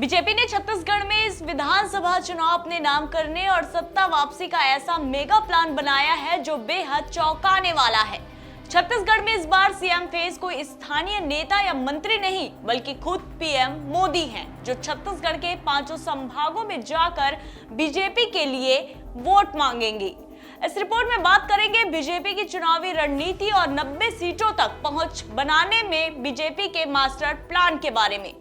BJP ने छत्तीसगढ़ में इस विधानसभा चुनाव अपने नाम करने और सत्ता वापसी का ऐसा मेगा प्लान बनाया है जो बेहद चौंकाने वाला है। छत्तीसगढ़ में इस बार सीएम फेस कोई स्थानीय नेता या मंत्री नहीं बल्कि खुद पीएम मोदी हैं, जो छत्तीसगढ़ के 5 संभागों में जाकर बीजेपी के लिए वोट मांगेंगे। इस रिपोर्ट में बात करेंगे बीजेपी की चुनावी रणनीति और 90 सीटों तक पहुंच बनाने में बीजेपी के मास्टर प्लान के बारे में।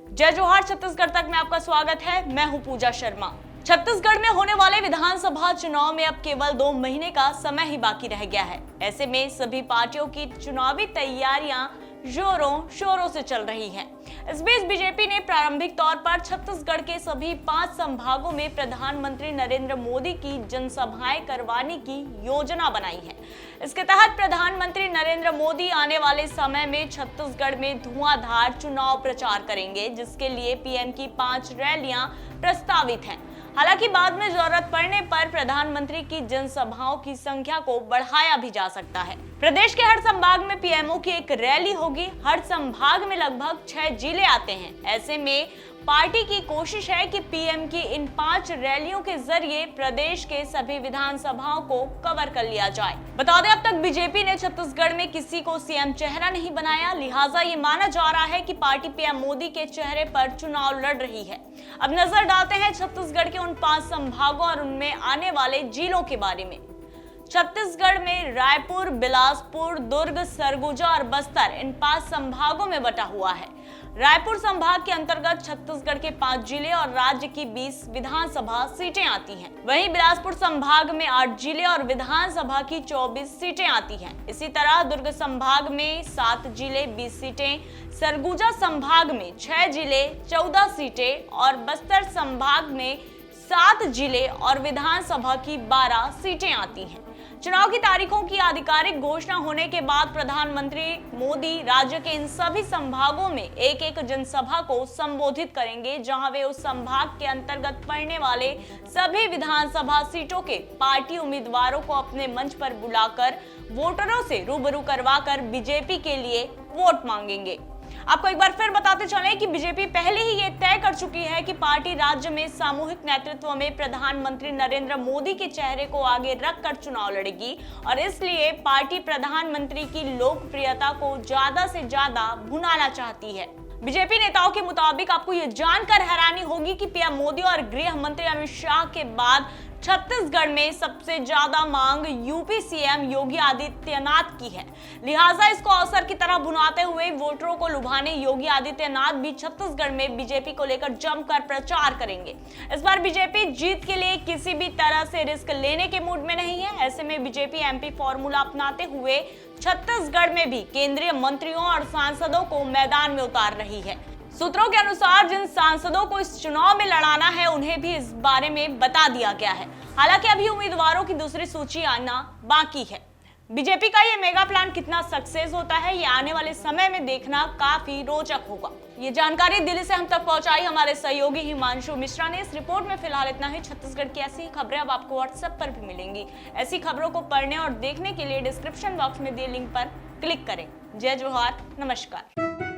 जय जोहार छत्तीसगढ़ तक में आपका स्वागत है। मैं हूं पूजा शर्मा। छत्तीसगढ़ में होने वाले विधानसभा चुनाव में अब केवल 2 महीने का समय ही बाकी रह गया है। ऐसे में सभी पार्टियों की चुनावी तैयारियां जोरों शोरों से चल रही हैं। इस बीच बीजेपी ने प्रारंभिक तौर पर छत्तीसगढ़ के सभी 5 संभागों में प्रधानमंत्री नरेंद्र मोदी की जनसभाएं करवाने की योजना बनाई है। इसके तहत प्रधानमंत्री नरेंद्र मोदी आने वाले समय में छत्तीसगढ़ में धुआंधार चुनाव प्रचार करेंगे, जिसके लिए पीएम की 5 रैलियां प्रस्तावित हैं। हालांकि बाद में जरूरत पड़ने पर प्रधानमंत्री की जनसभाओं की संख्या को बढ़ाया भी जा सकता है। प्रदेश के हर संभाग में पीएमओ की एक रैली होगी। हर संभाग में लगभग 6 जिले आते हैं। ऐसे में पार्टी की कोशिश है कि पीएम की इन 5 रैलियों के जरिए प्रदेश के सभी विधानसभाओं को कवर कर लिया जाए। बता दें, अब तक बीजेपी ने छत्तीसगढ़ में किसी को सीएम चेहरा नहीं बनाया, लिहाजा ये माना जा रहा है कि पार्टी पीएम मोदी के चेहरे पर चुनाव लड़ रही है। अब नजर डालते हैं छत्तीसगढ़ के उन 5 संभागों और उनमें आने वाले जिलों के बारे में। छत्तीसगढ़ में रायपुर, बिलासपुर, दुर्ग, सरगुजा और बस्तर इन 5 संभागों में बटा हुआ है। रायपुर संभाग के अंतर्गत छत्तीसगढ़ के 5 जिले और राज्य की 20 विधानसभा सीटें आती हैं। वहीं बिलासपुर संभाग में 8 जिले और विधानसभा की 24 सीटें आती हैं। इसी तरह दुर्ग संभाग में 7 जिले 20 सीटें, सरगुजा संभाग में 6 जिले 14 सीटें और बस्तर संभाग में 7 जिले और विधानसभा की 12 सीटें आती हैं। चुनाव की तारीखों की आधिकारिक घोषणा होने के बाद प्रधानमंत्री मोदी राज्य के इन सभी संभागों में एक जनसभा को संबोधित करेंगे, जहां वे उस संभाग के अंतर्गत पड़ने वाले सभी विधानसभा सीटों के पार्टी उम्मीदवारों को अपने मंच पर बुलाकर वोटरों से रूबरू करवाकर बीजेपी के लिए वोट मांगेंगे। आपको एक बार फिर बताते चलें कि बीजेपी पहले ही ये तय कर चुकी है कि पार्टी राज्य में सामूहिक नेतृत्व में प्रधानमंत्री नरेंद्र मोदी के चेहरे को आगे रखकर चुनाव लड़ेगी और इसलिए पार्टी प्रधानमंत्री की लोकप्रियता को ज्यादा से ज्यादा भुनाना चाहती है। बीजेपी नेताओं के मुताबिक आपको ये जानकर हैरानी होगी कि पीएम मोदी और गृह मंत्री अमित शाह के बाद छत्तीसगढ़ में सबसे ज्यादा मांग यूपी सीएम योगी आदित्यनाथ की है। लिहाजा इसको अवसर की तरह भुनाते हुए वोटरों को लुभाने योगी आदित्यनाथ भी छत्तीसगढ़ में बीजेपी को लेकर जमकर प्रचार करेंगे। इस बार बीजेपी जीत के लिए किसी भी तरह से रिस्क लेने के मूड में नहीं है। ऐसे में बीजेपी एमपी फॉर्मूला अपनाते हुए छत्तीसगढ़ में भी केंद्रीय मंत्रियों और सांसदों को मैदान में उतार रही है। सूत्रों के अनुसार जिन सांसदों को इस चुनाव में लड़ाना है उन्हें भी इस बारे में बता दिया गया है। हालांकि अभी उम्मीदवारों की दूसरी सूची आना बाकी है। बीजेपी का ये मेगा प्लान कितना सक्सेस होता है, ये आने वाले समय में देखना काफी रोचक होगा। ये जानकारी दिल्ली से हम तक पहुंचाई हमारे सहयोगी हिमांशु मिश्रा ने। इस रिपोर्ट में फिलहाल इतना ही। छत्तीसगढ़ की ऐसी खबरें अब आपको व्हाट्सएप पर भी मिलेंगी। ऐसी खबरों को पढ़ने और देखने के लिए डिस्क्रिप्शन बॉक्स में दिए लिंक पर क्लिक करें। जय जोहार, नमस्कार।